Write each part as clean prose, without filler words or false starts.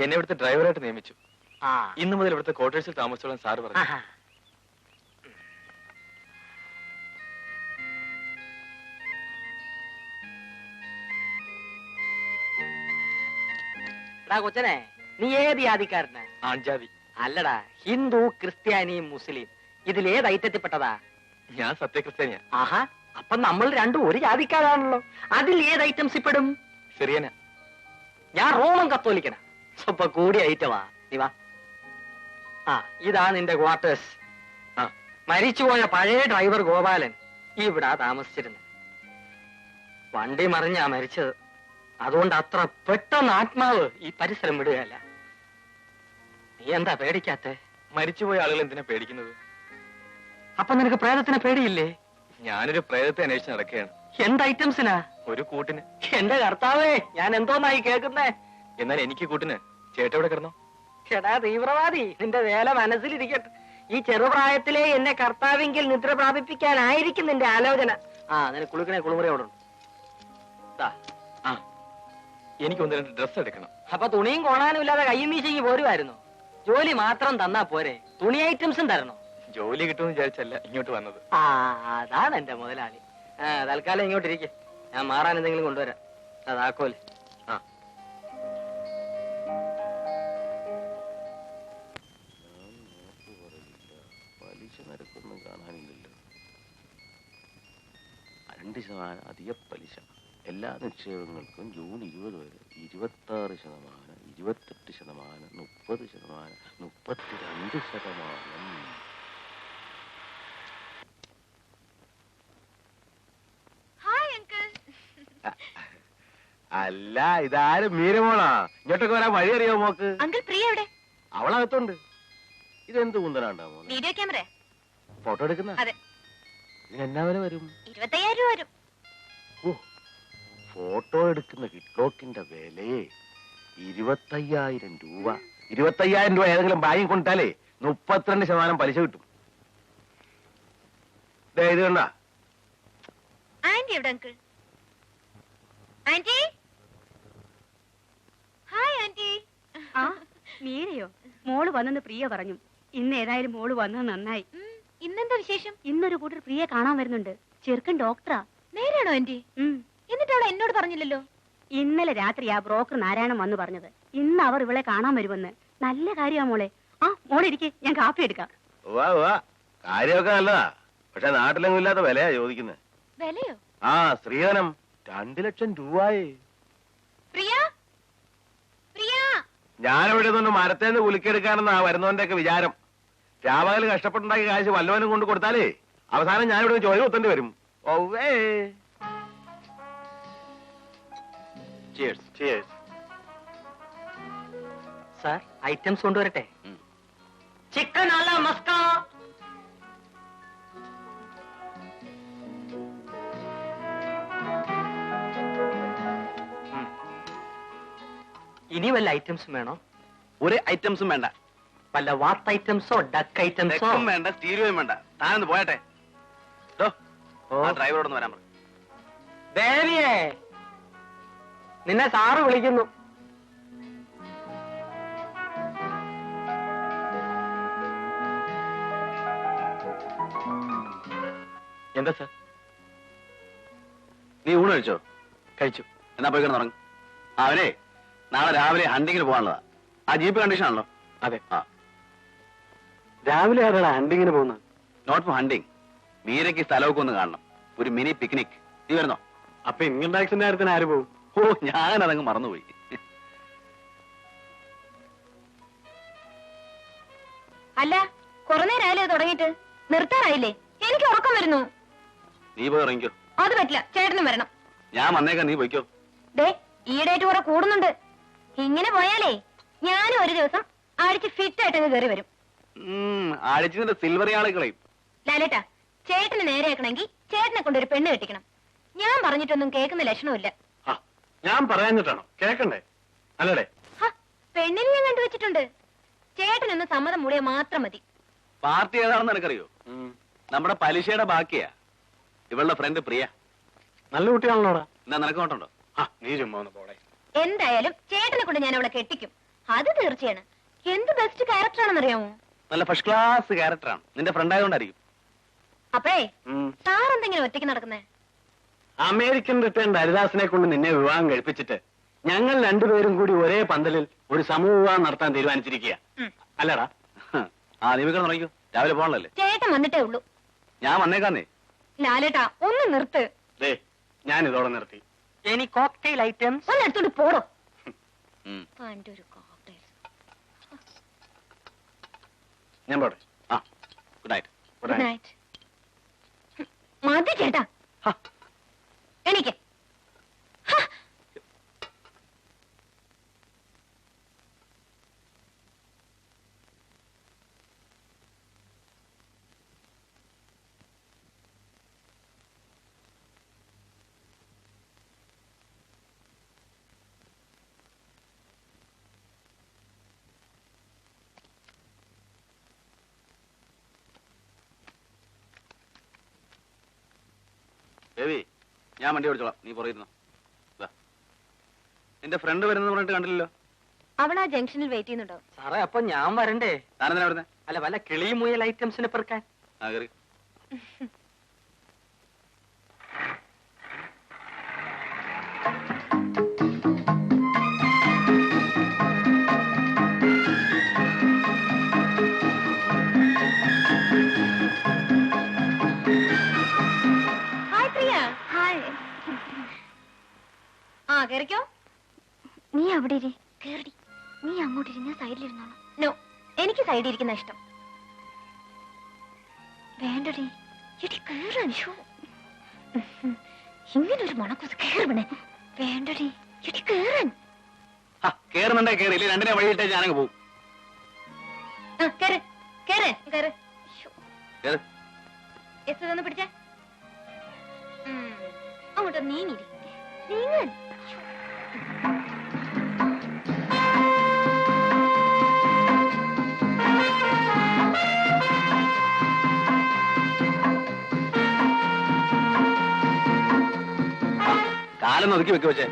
എന്നെ ഇവിടുത്തെ ഡ്രൈവറായിട്ട് നിയമിച്ചു. ഇന്നു മുതൽ ഇവിടുത്തെ ക്വാർട്ടേഴ്സിൽ താമസിച്ചോളാൻ സാറ് പറഞ്ഞു. കൊച്ചനെ, നീ ഏത് ജാതിക്കാരനാ? ആൺജാതി. അല്ലടാ, ഹിന്ദു, ക്രിസ്ത്യാനി, മുസ്ലിം, ഇതിലേത് ഐറ്റത്തിൽപ്പെട്ടതാ? ഞാൻ സത്യക്രിസ്ത്യാനിയാ. ആഹാ, അപ്പൊ നമ്മൾ രണ്ടും ഒരു ജാതിക്കാരാണല്ലോ. അതിൽ ഏത് ഐറ്റംസ് പെടും? സിറിയന. ഞാൻ റോമൻ കത്തോലിക്കനാ. സ്വപ്പ കൂടിയ ഐറ്റമാ. നീ വാ. ഇതാ നിന്റെ ക്വാർട്ടേഴ്സ്. മരിച്ചുപോയ പഴയ ഡ്രൈവർ ഗോപാലൻ ഇവിടെ താമസിച്ചിരുന്നു. വണ്ടി മറിഞ്ഞാ മരിച്ചത്. അതുകൊണ്ട് അത്ര പെട്ടെന്ന് ആത്മാവ് ഈ പരിസരം വിടുകയല്ല. നീ എന്താ പേടിക്കാത്തെ? മരിച്ചുപോയ ആളുകൾ എന്തിനാ പേടിക്കുന്നത്? അപ്പൊ നിനക്ക് പ്രേതത്തിനെ പേടിയില്ലേ? ഞാനൊരു പ്രേതത്തെ അന്വേഷിച്ച് നടക്കുകയാണ്. എന്ത് ഐറ്റംസിനാ? ഒരു കൂട്ടിന്. എന്റെ കർത്താവേ, ഞാൻ എന്തോന്നായി കേൾക്കുന്നേ. എന്നാൽ എനിക്ക് കൂട്ടിന്. ചേട്ടൻ എവിടെ കിടന്നോ? ചേട്ടാ തീവ്രവാദി, നിന്റെ വേല മനസ്സിലിരിക്കട്ടെ. ഈ ചെറുപ്രായത്തിലെ എന്നെ കർത്താവെങ്കിൽ നിദ്ര പ്രാപിപ്പിക്കാനായിരിക്കും നിന്റെ ആലോചന. നിനക്ക് കുളിക്കണേ കുളിമുറി അവിടെ ഉണ്ട്. എനിക്ക് ഒന്ന് രണ്ട് ഡ്രസ് എടുക്കണം. അപ്പൊ തുണിയും കോണാനും ഇല്ലാതെ കയ്യും വീശിക്ക് പോരുമായിരുന്നു. ജോലി മാത്രം തന്നാ പോരെ, തുണി ഐറ്റംസും തരണോ? ജോലി കിട്ടുമെന്ന് വിചാരിച്ചല്ല ഇങ്ങോട്ട് വന്നത്. അതാണ് എന്റെ മുതലാളി. തൽക്കാലം ഇങ്ങോട്ടിരിക്കെ, ഞാൻ മാറാൻ എന്തെങ്കിലും കൊണ്ടുവരാം. അതാക്കോല്. പലിശ നിരക്കൊന്നും കാണാനില്ലല്ലോ. 2% അധിക പലിശ എല്ലാ നിക്ഷേപങ്ങൾക്കും ജൂൺ 20 വരെ 26%, 28%, 30%, 32%. അല്ല, ഇതാരും മീരമോളാ. ഇങ്ങോട്ടൊക്കെ വരാൻ വഴി അറിയോ മോക്ക്? അങ്കിൾ പ്രിയ എവിടെ? അവളകത്തുണ്ട്. ഇതെന്ത് കുന്തനാണ്ടാ മോനെ? Video camera. ഫോട്ടോ എടുക്കുന്ന? അതെ. ഇതിന് എന്നാ വില വരും? 25,000 രൂപ വരും. ഫോട്ടോ എടുക്കുന്ന കിക്ലോക്കിന്റെ വിലയെ 25,000 രൂപ. 25,000 രൂപ ഏതെങ്കിലും ബാങ്കിൽ കൊണ്ടിട്ടാലേ 32% പലിശ കിട്ടും. ഇത് കണ്ട. ആന്റി എവിടെ അങ്കിൾ? Aunty, hi aunty. മീരയോ? മോള് വന്നെന്ന് പ്രിയ പറഞ്ഞു. ഇന്ന് ഏതായാലും മോള് വന്നത് നന്നായി. ഇന്നെന്താ വിശേഷം? ഇന്നൊരു കൂട്ടർ പ്രിയ കാണാൻ വരുന്നുണ്ട്. ചെറുക്കൻ ഡോക്ടറാ. നേരാണോ ആന്റി? എന്നിട്ട് അവൾ എന്നോട് പറഞ്ഞില്ലല്ലോ. ഇന്നലെ രാത്രി ആ ബ്രോക്കർ നാരായണൻ വന്നു പറഞ്ഞത്. ഇന്ന് അവർ ഇവളെ കാണാൻ വരുമെന്ന്. നല്ല കാര്യമാ മോളെ. മോളെ ഇരിക്കെ, ഞാൻ കാപ്പി എടുക്കാം. കാര്യമൊക്കെ നല്ലതാ. പക്ഷെ നാട്ടിലെങ്ങും ഇല്ലാത്ത വിലയാ ചോദിക്കുന്നത്. വിലയോ? സ്ത്രീധനം 2 ലക്ഷം രൂപയെ. പ്രിയ, പ്രിയ. ഞാനിവിടെ നിന്ന് മരത്തേന്ന് കുലുക്കിയെടുക്കാനെന്നാ വരുന്നവന്റെ ഒക്കെ വിചാരം. രാമകല് കഷ്ടപ്പെട്ടുണ്ടാക്കിയ കാശ് വല്ലവനും കൊണ്ട് കൊടുത്താലേ അവസാനം ഞാനിവിടെ ചോദ്യം ഒത്തേണ്ടി വരും. ഓവേ. Cheers. Cheers. സാർ, ഐറ്റംസ് കൊണ്ടുവരട്ടെ? ചിക്കൻ അല്ല മസ്ക. ഇനി വല്ല ഐറ്റംസും വേണോ? ഒരു ഐറ്റംസും വേണ്ട. വല്ല വാത്ത് ഐറ്റംസോ ഡക്ക് ഐറ്റംസോ? വേണ്ട, സ്റ്റീരിയോയും വേണ്ട. താനൊന്ന് പോയട്ടെ. ഡ്രൈവറോടൊന്ന് വരാൻ പറ. ദേവിയേ, നിന്നെ സാറ് വിളിക്കുന്നു. എന്താ സാർ? നീ ഊണ് കഴിച്ചോ? കഴിച്ചു. എന്നാ പോയി കിടന്നുറങ്ങും. അവനെ നാളെ രാവിലെ ഹണ്ടിങ്ങിന് പോകാനുള്ളതാ. ആ ജീപ്പ് കണ്ടീഷൻ ആണല്ലോ? അതെ. രാവിലെ ആരാണ് ഹണ്ടിങ്ങിന് പോകുന്നത്? Not four hunting. മീരയ്ക്ക് സ്ഥലമൊക്കെ ഒന്ന് കാണണം. ഒരു മിനി പിക്നിക്. നീ വരുന്നോ? അപ്പൊ ഇൻകം ടാക്സിന്റെ കാര്യത്തിന് ആര് പോകും? ഞാനതങ്ങ് മറന്നുപോയി. അല്ല, കുറെ നേരമായാലേ തുടങ്ങിയിട്ട്. നിർത്താറായില്ലേ? എനിക്ക് ഉറക്കം വരുന്നു. നീ പോയി ഇറങ്ങിക്കോ. അത് പറ്റില്ല, ചേട്ടനും വരണം. ഞാൻ വന്നേക്കാം, നീ പോയിക്കോ. ഈയിടെയായിട്ട് കുറെ കൂടുന്നുണ്ട്. ഇങ്ങനെ പോയാലേ ഞാനും ഒരു ദിവസം അടിച്ച് ഫിറ്റ് ആയിട്ട് കയറി വരും. അടിച്ചിന്റെ സിൽവർ ആളുകളെയും. ലാലേട്ടാ, ചേട്ടന് നേരെയാക്കണമെങ്കിൽ ചേട്ടനെ കൊണ്ടൊരു പെണ്ണ് കെട്ടിക്കണം. ഞാൻ പറഞ്ഞിട്ടൊന്നും കേൾക്കുന്ന ലക്ഷണമില്ല. ഞാൻ പറയാഞ്ഞിട്ടാണോ? കേക്കണ്ടേ? അല്ലടേ? പെണ്ണിനെ ഞാൻ കണ്ടുവച്ചിട്ടുണ്ട്. ചേട്ടനൊന്ന് സമ്മതം മൂടിയാൽ മാത്രം മതി. പാർട്ടി ഏതാണെന്ന് എനിക്കറിയോ? നമ്മുടെ പലിശയുടെ ബാക്കിയാ. ഇവളുടെ ഫ്രണ്ട് പ്രിയ. നല്ല കുട്ടിയാണല്ലോടാ. എന്നാ നിനക്ക് നോട്ടുണ്ടോ? നീ ചുമ്മാ ഒന്ന് പോടെ. എന്തായാലും ചേട്ടനെ കൊണ്ട് ഞാൻ അവളെ കെട്ടിക്കും. അത് തീർച്ചയാണ്. എന്ത് ബെസ്റ്റ് ക്യാരക്ടർ ആണെന്നറിയാമോ? നല്ല ഫസ്റ്റ് ക്ലാസ് ക്യാരക്ടറാണ്. നിന്റെ ഫ്രണ്ട് ആയതുകൊണ്ടായിരിക്കും. അപ്പേ സാർ എന്തെങ്കിലും ഒറ്റയ്ക്ക് നടക്കുന്നേ? അമേരിക്കൻ റിട്ടേൺ ഹരിദാസിനെ കൊണ്ട് നിന്നെ വിവാഹം കഴിപ്പിച്ചിട്ട് ഞങ്ങൾ രണ്ടുപേരും കൂടി ഒരേ പന്തലിൽ ഒരു സമൂഹ വിവാഹം നടത്താൻ തീരുമാനിച്ചിരിക്കുക. അല്ലടാ? ആ നീ വെക്കണം തുടങ്ങിക്കോ. രാവിലെ പോകണല്ലേ? ചേട്ടൻ വന്നിട്ടേ ഉള്ളൂ. ഞാൻ വന്നേക്കാന്നേ. ലാലേട്ടാ ഒന്ന് നിർത്ത്. ഞാൻ ഇതോടെ നിർത്തി. ഇനി കോക്ടെയിൽ ഐറ്റംസ് ഒന്ന് എടുത്തോണ്ട് പോടോ. എന്റെ ഒരു കോക്ടെയിൽ. ഞാൻ പോട്ടെ. ആ ഗുഡ് നൈറ്റ്. Good night. മതി ചേട്ടാ, എനിക്ക് ബേബി, ഞാൻ വണ്ടി ഓടിച്ചോളാം, നീ പുറകിരുന്നോ. നിന്റെ ഫ്രണ്ട് വരുന്നത് പറഞ്ഞിട്ട് കണ്ടില്ലല്ലോ. അവൾ ആ ജംഗ്ഷനിൽ വെയിറ്റ് ചെയ്യുന്നുണ്ടോ? സാറേ അപ്പൊ ഞാൻ വരണ്ടേ? താനെന്തിനാ വരുന്നേ? അല്ല വല്ല കിളി മുയൽ ഐറ്റംസിനെ പെറുക്കാൻ. ആ കയറി. ഹായ് പ്രിയ. ഹായ്. ആ കേറിക്കോ. നീ അവിടെ കേറി. നീ അങ്ങോട്ട് ഞാൻ സൈഡിലിരുന്നോളാം. നോ, എനിക്ക് സൈഡിൽ ഇരിക്കുന്ന ഇഷ്ടം. വേണ്ടടി, എടി കേറാൻ. ഇങ്ങനൊരു മണക്കൂസ് കേറുവണേ. വേണ്ടടി, എടി കേറാൻ. കേറുന്നുണ്ടേ കേറി, ഇല്ലേ രണ്ടിനെ വഴിയിട്ടേ ഞാനങ്ങ് പോകും. കേറ് കേറ് കേറ്. കേറ്. ഒന്ന് പിടിച്ചേ. അങ്ങോട്ട് നീങ്ങിരി. നീങ്ങാൻ. കാലൊന്ന് ഒതുക്കി വെക്ക് വെച്ചേ.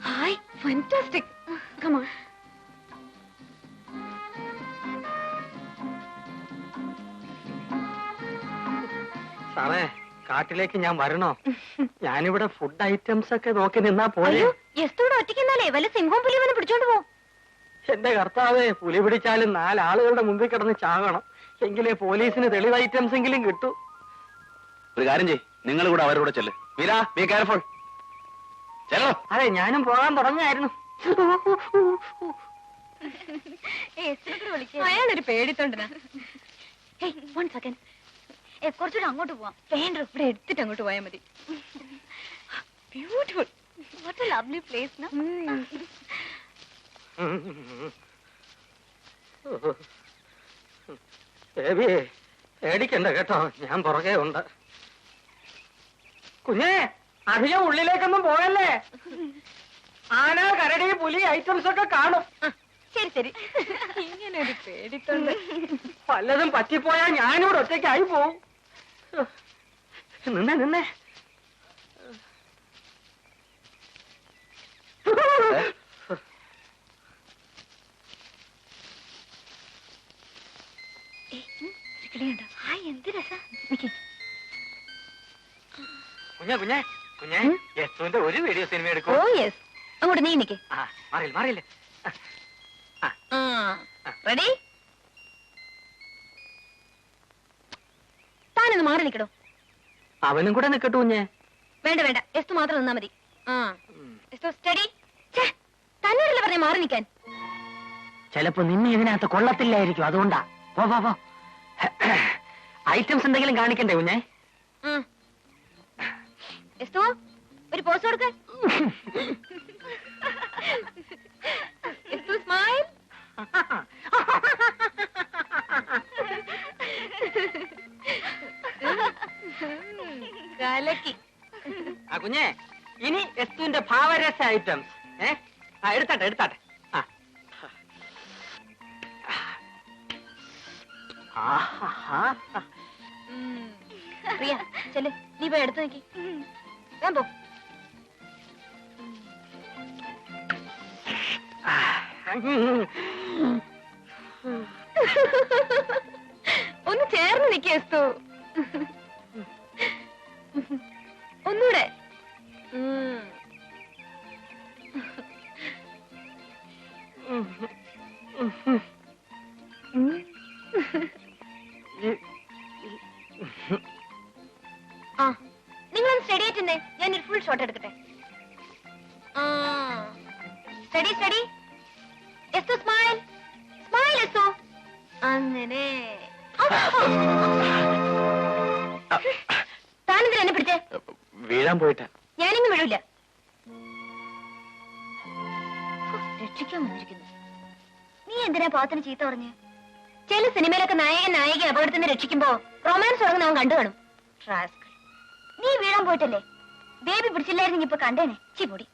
Hi, fantastic. Come on. സാറേ കാട്ടിലേക്ക് ഞാൻ വരണോ? ഞാനിവിടെ ഫുഡ് ഐറ്റംസ് ഒക്കെ നോക്കി നിന്നാ പോലെ. എസ്തൂടെ ഒറ്റയ്ക്കെന്നാലേ വല്ല സിംഹവും പുലിയും വന്ന് പിടിച്ചോണ്ട് പോ. എന്റെ കർത്താവേ, പുലി പിടിച്ചാലും 4 ആളുകളുടെ മുമ്പിൽ കിടന്ന് ചാകണം. എങ്കിലേ പോലീസിന് തെളിവ് ഐറ്റംസ് എങ്കിലും കിട്ടൂ. ഒരു കാര്യം ചെയ്യ്, നിങ്ങൾ കൂടെ അവരുടെ കൂടെ ചെല്ല്. Meera, be careful. ചെല്ലോ. അതെ, ഞാനും പോകാൻ തുടങ്ങായിരുന്നു. അയാളൊരു പേടിത്തൊണ്ടനാ. കുറച്ചുകൂടെ അങ്ങോട്ട് പോവാം. വേണ്ട, ഇവിടെ എടുത്തിട്ട് അങ്ങോട്ട് പോയാൽ മതി. Beautiful. What A lovely place. Baby പേടിക്കണ്ട കേട്ടോ, ഞാൻ പുറകെ ഉണ്ട്. കുഞ്ഞേ, അധികം ഉള്ളിലേക്കൊന്നും പോയല്ലേ. ആന, കരടി, പുലി ഐറ്റംസ് ഒക്കെ കാണും. ശരി ശരി. ഇങ്ങനെ ഒരു പേടിത്തൊണ്ട്. പലതും പറ്റിപ്പോയാ ഞാനിവിടെ ഒറ്റയ്ക്കായി പോവും. നിന്നെ നിന്നെ എന്ത് രസം. കുഞ്ഞേ കുഞ്ഞേ കുഞ്ഞേ, യസുവിന്റെ ഒരു വീഡിയോ സിനിമ എടുക്കും. Oh yes. അങ്ങോട്ട് നീ നിക്ക്. മാറിയില്ല മാറിയില്ല. റെഡി? താനൊന്ന് മാറി നിക്കടോ. അവനും കൂടെ നിക്കട്ടു കുഞ്ഞേ. വേണ്ട വേണ്ട, എസ്തു മാത്രം നിന്നാ മതി. സ്റ്റഡി. തന്നോടല്ലേ പറഞ്ഞ മാറി നിൽക്കാൻ. ചിലപ്പോ നിന്നെ ഇതിനകത്ത് കൊള്ളത്തില്ലായിരിക്കും, അതുകൊണ്ടാ. പോ പോ പോ. ഐറ്റംസ് എന്തെങ്കിലും കാണിക്കണ്ടേ കുഞ്ഞേ? എസ്തു, ഒരു പോസ് കൊടുക്ക. എസ്തു സ്മൈൽ. കലക്കി. കുഞ്ഞേ, ഇനി എസ്തുവിന്റെ ഭാവരസ ഐറ്റംസ്. എടുത്താട്ടെ എടുത്താട്ടെ. പ്രിയ ചെല്ല്, നീ പോയി എടുത്തു നോക്കി. ഞാൻ പോ. ഒന്ന് ചേർന്ന് നിൽക്കു. ഒന്നൂടെ. ആ, നിങ്ങളൊന്ന് സ്റ്റഡി ആയിട്ടേ, ഞാനൊരു ഫുൾ ഷോട്ട് എടുക്കട്ടെ. Steady steady. Esthu smile smile Esthu. അങ്ങനെ താനെന്തിനാ എന്നെ പിടിച്ചേ? വീഴാൻ പോയിട്ടാ. ഞാനിങ്ങ് വീഴൂല. രക്ഷിക്കാൻ വന്നിരിക്കുന്നു. നീ എന്തിനാ പാത്തിന് ചീത്ത പറഞ്ഞ്? ചില സിനിമയിലൊക്കെ നായകൻ നായിക അപകടത്തിന് രക്ഷിക്കുമ്പോ റൊമാൻസ് തുടങ്ങുന്ന അവൻ കണ്ടു കാണും. നീ വീഴാൻ പോയിട്ടല്ലേ? ബേബി പിടിച്ചില്ലായിരുന്നെങ്കിൽ ഇപ്പൊ കണ്ടേനെ. ചീ പൊടി.